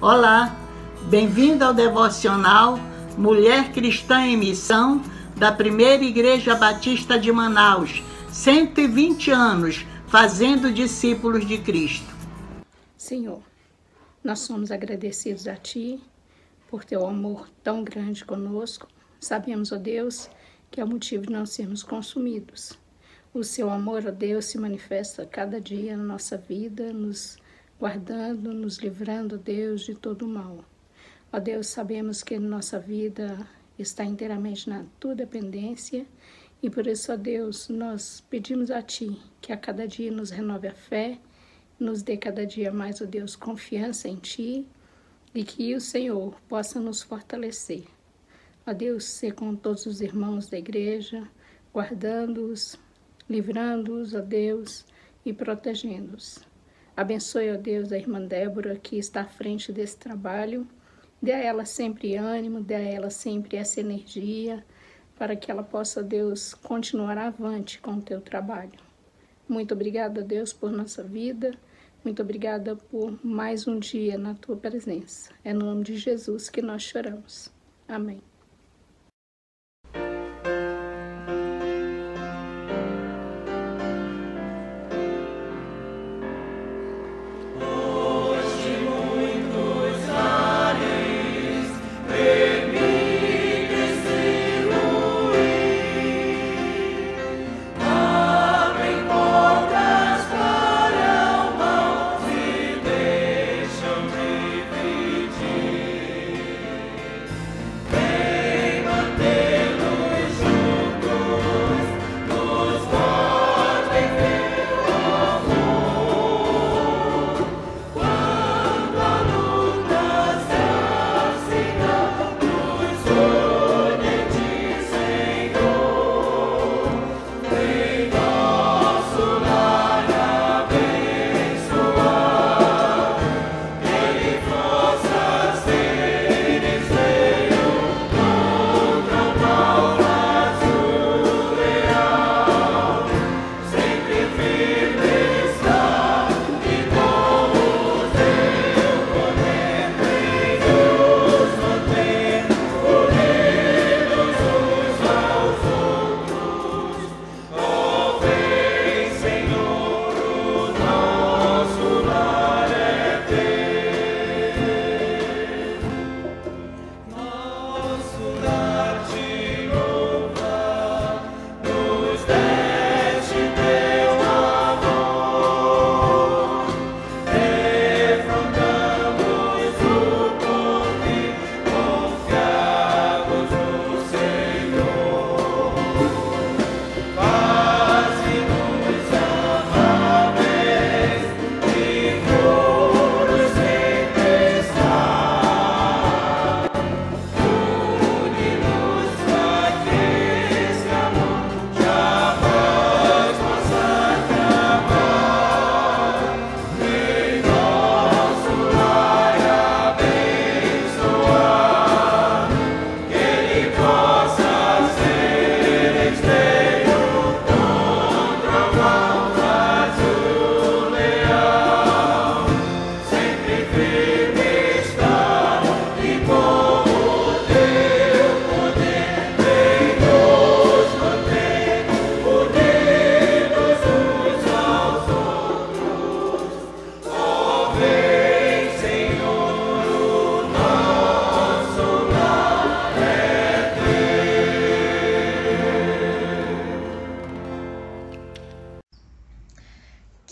Olá, bem-vindo ao devocional Mulher Cristã em Missão da Primeira Igreja Batista de Manaus, 120 anos, fazendo discípulos de Cristo. Senhor, nós somos agradecidos a Ti por Teu amor tão grande conosco. Sabemos, ó Deus, que é o motivo de não sermos consumidos. O Seu amor, ó Deus, se manifesta cada dia na nossa vida, nos guardando, nos livrando, Deus, de todo o mal. Ó Deus, sabemos que nossa vida está inteiramente na Tua dependência e por isso, ó Deus, nós pedimos a Ti que a cada dia nos renove a fé, nos dê cada dia mais, ó Deus, confiança em Ti e que o Senhor possa nos fortalecer. Ó Deus, ser com todos os irmãos da igreja, guardando-os, livrando-os, ó Deus, e protegendo-os. Abençoe, ó Deus, a irmã Débora, que está à frente desse trabalho. Dê a ela sempre ânimo, dê a ela sempre essa energia, para que ela possa, Deus, continuar avante com o teu trabalho. Muito obrigada, Deus, por nossa vida. Muito obrigada por mais um dia na tua presença. É no nome de Jesus que nós choramos. Amém.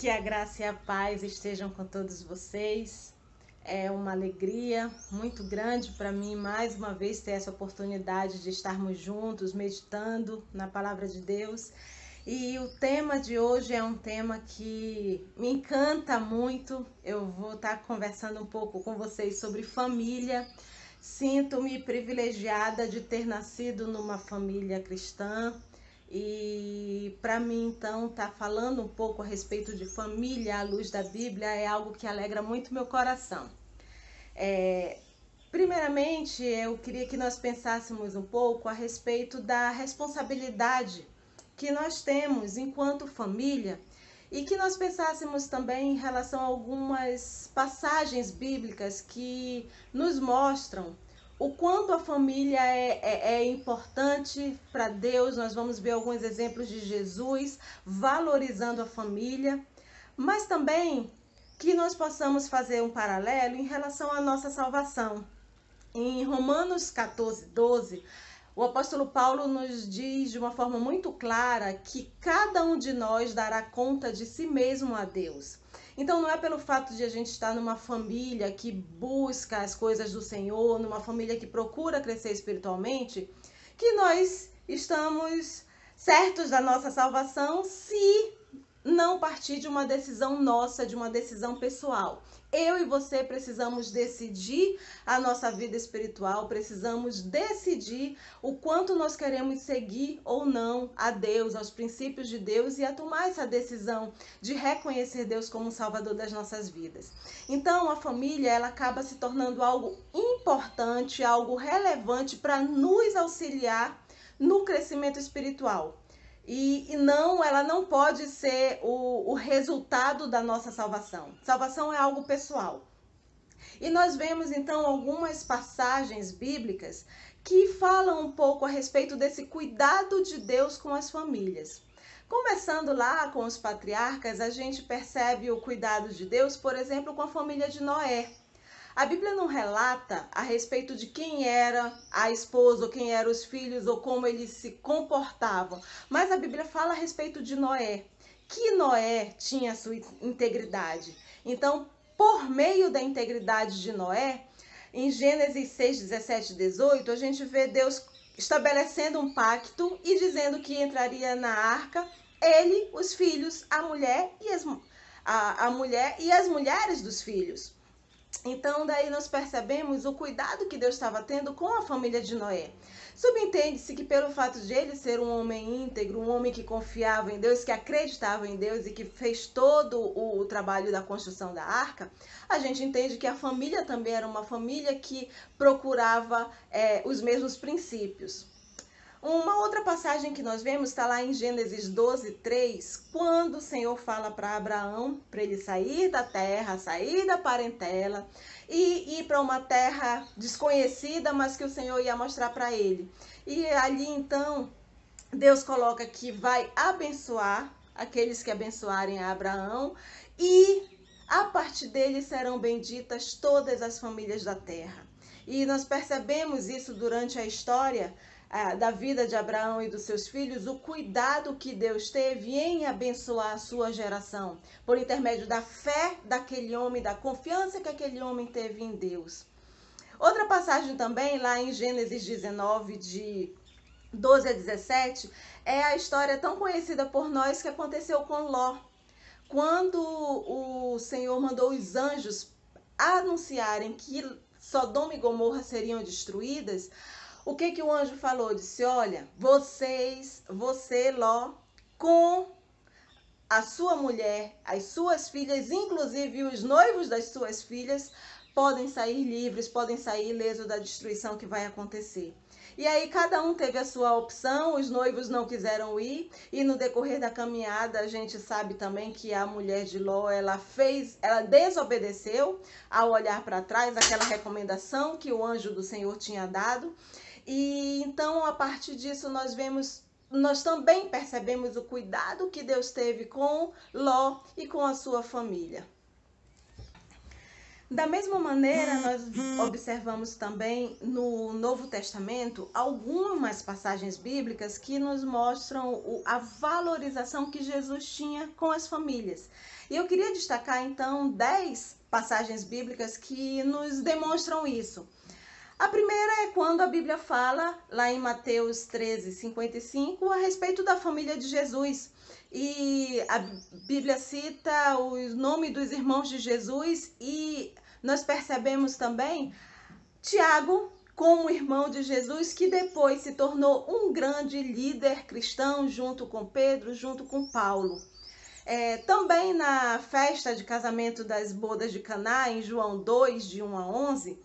Que a graça e a paz estejam com todos vocês. É uma alegria muito grande para mim, mais uma vez, ter essa oportunidade de estarmos juntos, meditando na Palavra de Deus. E o tema de hoje é um tema que me encanta muito. Eu vou estar conversando um pouco com vocês sobre família. Sinto-me privilegiada de ter nascido numa família cristã. E para mim, então, tá falando um pouco a respeito de família à luz da Bíblia é algo que alegra muito meu coração. Primeiramente, eu queria que nós pensássemos um pouco a respeito da responsabilidade que nós temos enquanto família e que nós pensássemos também em relação a algumas passagens bíblicas que nos mostram o quanto a família é importante para Deus. Nós vamos ver alguns exemplos de Jesus valorizando a família, mas também que nós possamos fazer um paralelo em relação à nossa salvação. Em Romanos 14:12, o apóstolo Paulo nos diz de uma forma muito clara que cada um de nós dará conta de si mesmo a Deus. Então não é pelo fato de a gente estar numa família que busca as coisas do Senhor, numa família que procura crescer espiritualmente, que nós estamos certos da nossa salvação, se não partir de uma decisão nossa, de uma decisão pessoal. Eu e você precisamos decidir a nossa vida espiritual, precisamos decidir o quanto nós queremos seguir ou não a Deus, aos princípios de Deus, e a tomar essa decisão de reconhecer Deus como o Salvador das nossas vidas. Então, a família, ela acaba se tornando algo importante, algo relevante para nos auxiliar no crescimento espiritual. E não, ela não pode ser o resultado da nossa salvação. Salvação é algo pessoal. E nós vemos então algumas passagens bíblicas que falam um pouco a respeito desse cuidado de Deus com as famílias. Começando lá com os patriarcas, a gente percebe o cuidado de Deus, por exemplo, com a família de Noé. A Bíblia não relata a respeito de quem era a esposa, ou quem eram os filhos, ou como eles se comportavam. Mas a Bíblia fala a respeito de Noé, que Noé tinha a sua integridade. Então, por meio da integridade de Noé, em Gênesis 6, 17 e 18, a gente vê Deus estabelecendo um pacto e dizendo que entraria na arca ele, os filhos, a mulher e as mulheres dos filhos. Então, daí nós percebemos o cuidado que Deus estava tendo com a família de Noé. Subentende-se que pelo fato de ele ser um homem íntegro, um homem que confiava em Deus, que acreditava em Deus e que fez todo o trabalho da construção da arca, a gente entende que a família também era uma família que procurava os mesmos princípios. Uma outra passagem que nós vemos está lá em Gênesis 12:3, quando o Senhor fala para Abraão, para ele sair da terra, sair da parentela e ir para uma terra desconhecida, mas que o Senhor ia mostrar para ele. E ali então, Deus coloca que vai abençoar aqueles que abençoarem a Abraão, e a partir dele serão benditas todas as famílias da terra. E nós percebemos isso durante a história da vida de Abraão e dos seus filhos, o cuidado que Deus teve em abençoar a sua geração, por intermédio da fé daquele homem, da confiança que aquele homem teve em Deus. Outra passagem também, lá em Gênesis 19, de 12 a 17, é a história tão conhecida por nós que aconteceu com Ló. Quando o Senhor mandou os anjos anunciarem que Sodoma e Gomorra seriam destruídas, o que o anjo falou? Disse: olha, você, Ló, com a sua mulher, as suas filhas, inclusive os noivos das suas filhas, podem sair livres, podem sair ilesos da destruição que vai acontecer. E aí cada um teve a sua opção, os noivos não quiseram ir, e no decorrer da caminhada a gente sabe também que a mulher de Ló, ela desobedeceu ao olhar para trás aquela recomendação que o anjo do Senhor tinha dado. E então, a partir disso, nós também percebemos o cuidado que Deus teve com Ló e com a sua família. Da mesma maneira, nós observamos também no Novo Testamento algumas passagens bíblicas que nos mostram a valorização que Jesus tinha com as famílias. E eu queria destacar, então, 10 passagens bíblicas que nos demonstram isso. A primeira é quando a Bíblia fala, lá em Mateus 13:55, a respeito da família de Jesus. E a Bíblia cita o nome dos irmãos de Jesus, e nós percebemos também Tiago como irmão de Jesus, que depois se tornou um grande líder cristão junto com Pedro, junto com Paulo. Também na festa de casamento das bodas de Caná, em João 2, de 1 a 11,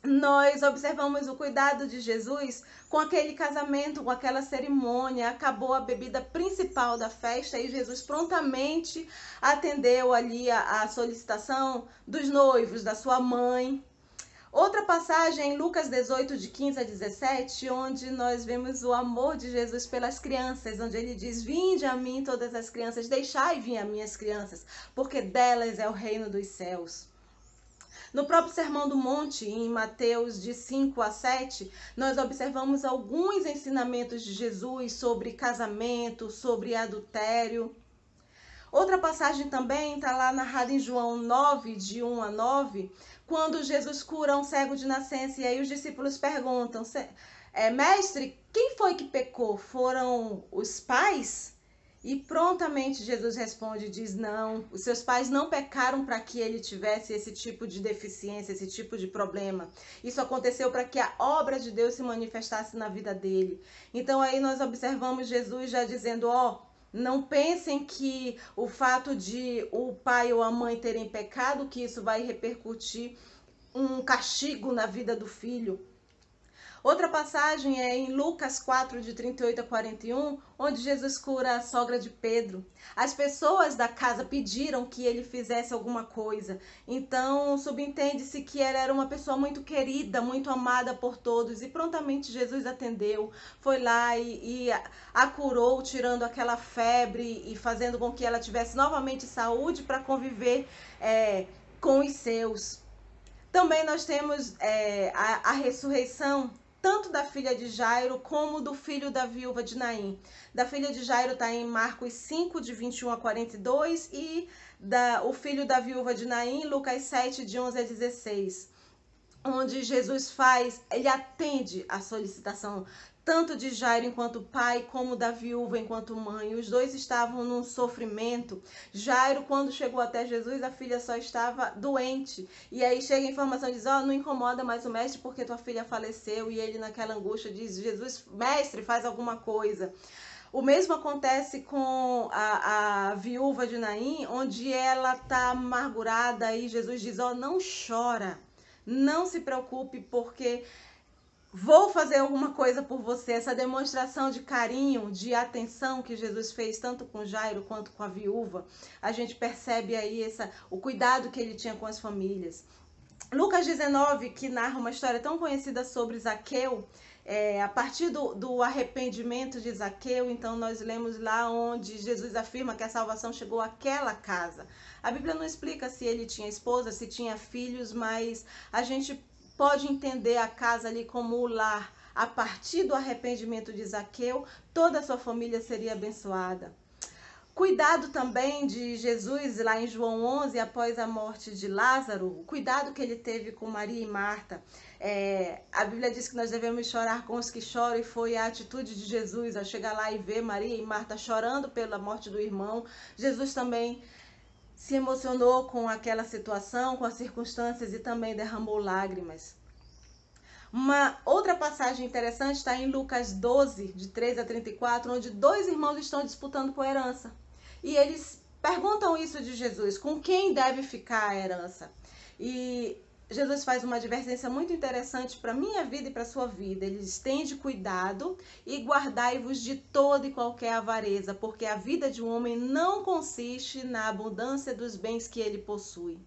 nós observamos o cuidado de Jesus com aquele casamento, com aquela cerimônia. Acabou a bebida principal da festa e Jesus prontamente atendeu ali a solicitação dos noivos, da sua mãe. Outra passagem em Lucas 18, de 15 a 17, onde nós vemos o amor de Jesus pelas crianças, onde ele diz: vinde a mim todas as crianças, deixai vir a minhas crianças, porque delas é o reino dos céus. No próprio Sermão do Monte, em Mateus de 5 a 7, nós observamos alguns ensinamentos de Jesus sobre casamento, sobre adultério. Outra passagem também está lá narrada em João 9, de 1 a 9, quando Jesus cura um cego de nascença, e aí os discípulos perguntam: mestre, quem foi que pecou? Foram os pais? E prontamente Jesus responde e diz: não, os seus pais não pecaram para que ele tivesse esse tipo de deficiência, esse tipo de problema. Isso aconteceu para que a obra de Deus se manifestasse na vida dele. Então aí nós observamos Jesus já dizendo: não pensem que o fato de o pai ou a mãe terem pecado, que isso vai repercutir um castigo na vida do filho. Outra passagem é em Lucas 4, de 38 a 41, onde Jesus cura a sogra de Pedro. As pessoas da casa pediram que ele fizesse alguma coisa. Então, subentende-se que ela era uma pessoa muito querida, muito amada por todos. E prontamente Jesus atendeu, foi lá e a curou, tirando aquela febre e fazendo com que ela tivesse novamente saúde para conviver com os seus. Também nós temos a ressurreição, tanto da filha de Jairo como do filho da viúva de Naim. Da filha de Jairo está em Marcos 5, de 21 a 42, e o filho da viúva de Naim, Lucas 7, de 11 a 16. Onde Jesus ele atende a solicitação tanto de Jairo enquanto pai, como da viúva enquanto mãe. Os dois estavam num sofrimento. Jairo, quando chegou até Jesus, a filha só estava doente. E aí chega a informação e diz: não incomoda mais o mestre porque tua filha faleceu. E ele naquela angústia diz: Jesus, mestre, faz alguma coisa. O mesmo acontece com a viúva de Naim, onde ela está amargurada e Jesus diz: não chora, não se preocupe, porque vou fazer alguma coisa por você. Essa demonstração de carinho, de atenção que Jesus fez tanto com Jairo quanto com a viúva, a gente percebe aí o cuidado que ele tinha com as famílias. Lucas 19, que narra uma história tão conhecida sobre Zaqueu, a partir do arrependimento de Zaqueu, então nós lemos lá onde Jesus afirma que a salvação chegou àquela casa. A Bíblia não explica se ele tinha esposa, se tinha filhos, mas a gente pode entender a casa ali como o lar. A partir do arrependimento de Zaqueu, toda a sua família seria abençoada. Cuidado também de Jesus lá em João 11, após a morte de Lázaro, o cuidado que ele teve com Maria e Marta. A Bíblia diz que nós devemos chorar com os que choram, e foi a atitude de Jesus ao chegar lá e ver Maria e Marta chorando pela morte do irmão. Jesus também se emocionou com aquela situação, com as circunstâncias, e também derramou lágrimas. Uma outra passagem interessante está em Lucas 12, de 13 a 34, onde dois irmãos estão disputando por herança. E eles perguntam isso de Jesus: com quem deve ficar a herança? E Jesus faz uma advertência muito interessante para a minha vida e para a sua vida. Ele diz: tende cuidado e guardai-vos de toda e qualquer avareza, porque a vida de um homem não consiste na abundância dos bens que ele possui.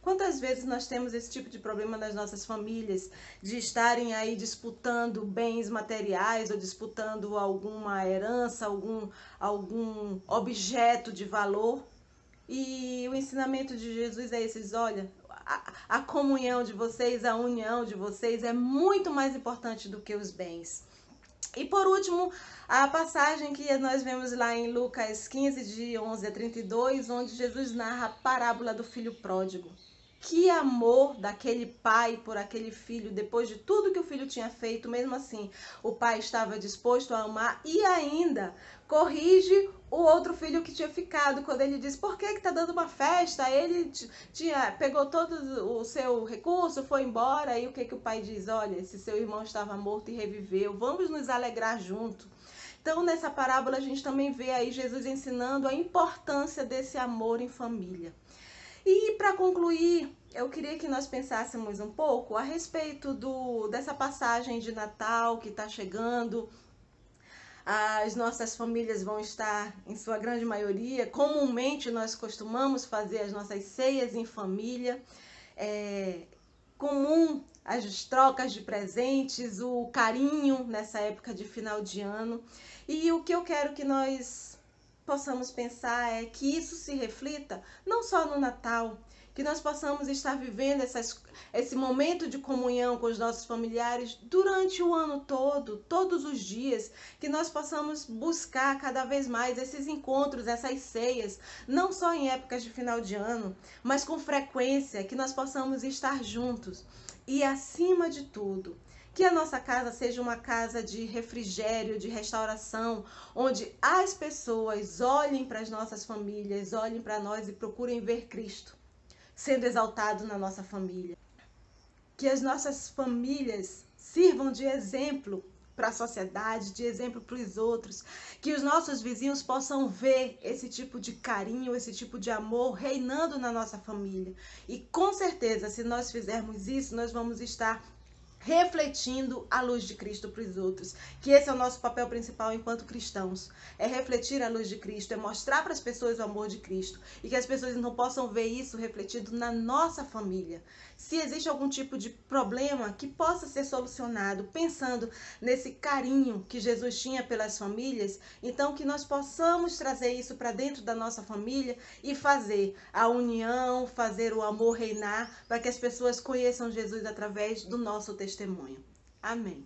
Quantas vezes nós temos esse tipo de problema nas nossas famílias, de estarem aí disputando bens materiais ou disputando alguma herança, algum objeto de valor? E o ensinamento de Jesus é esse: olha, a comunhão de vocês, a união de vocês é muito mais importante do que os bens. E por último, a passagem que nós vemos lá em Lucas 15, de 11 a 32, onde Jesus narra a parábola do filho pródigo. Que amor daquele pai por aquele filho, depois de tudo que o filho tinha feito, mesmo assim, o pai estava disposto a amar e ainda corrige o outro filho que tinha ficado, quando ele diz: por que está dando uma festa? Ele pegou todo o seu recurso, foi embora, e o que o pai diz? Olha, esse seu irmão estava morto e reviveu, vamos nos alegrar junto. Então, nessa parábola, a gente também vê aí Jesus ensinando a importância desse amor em família. E para concluir, eu queria que nós pensássemos um pouco a respeito dessa passagem de Natal que está chegando. As nossas famílias vão estar, em sua grande maioria, comumente nós costumamos fazer as nossas ceias em família. É comum as trocas de presentes, o carinho nessa época de final de ano. E o que eu quero que nós possamos pensar é que isso se reflita não só no Natal, que nós possamos estar vivendo esse momento de comunhão com os nossos familiares durante o ano todo, todos os dias, que nós possamos buscar cada vez mais esses encontros, essas ceias, não só em épocas de final de ano, mas com frequência, que nós possamos estar juntos. E acima de tudo, que a nossa casa seja uma casa de refrigério, de restauração, onde as pessoas olhem para as nossas famílias, olhem para nós e procurem ver Cristo sendo exaltado na nossa família. Que as nossas famílias sirvam de exemplo para a sociedade, de exemplo para os outros. Que os nossos vizinhos possam ver esse tipo de carinho, esse tipo de amor reinando na nossa família. E com certeza, se nós fizermos isso, nós vamos estar refletindo a luz de Cristo para os outros. Que esse é o nosso papel principal enquanto cristãos. É refletir a luz de Cristo, é mostrar para as pessoas o amor de Cristo. E que as pessoas então possam ver isso refletido na nossa família. Se existe algum tipo de problema que possa ser solucionado pensando nesse carinho que Jesus tinha pelas famílias, então que nós possamos trazer isso para dentro da nossa família e fazer a união, fazer o amor reinar, para que as pessoas conheçam Jesus através do nosso testemunho. Amém.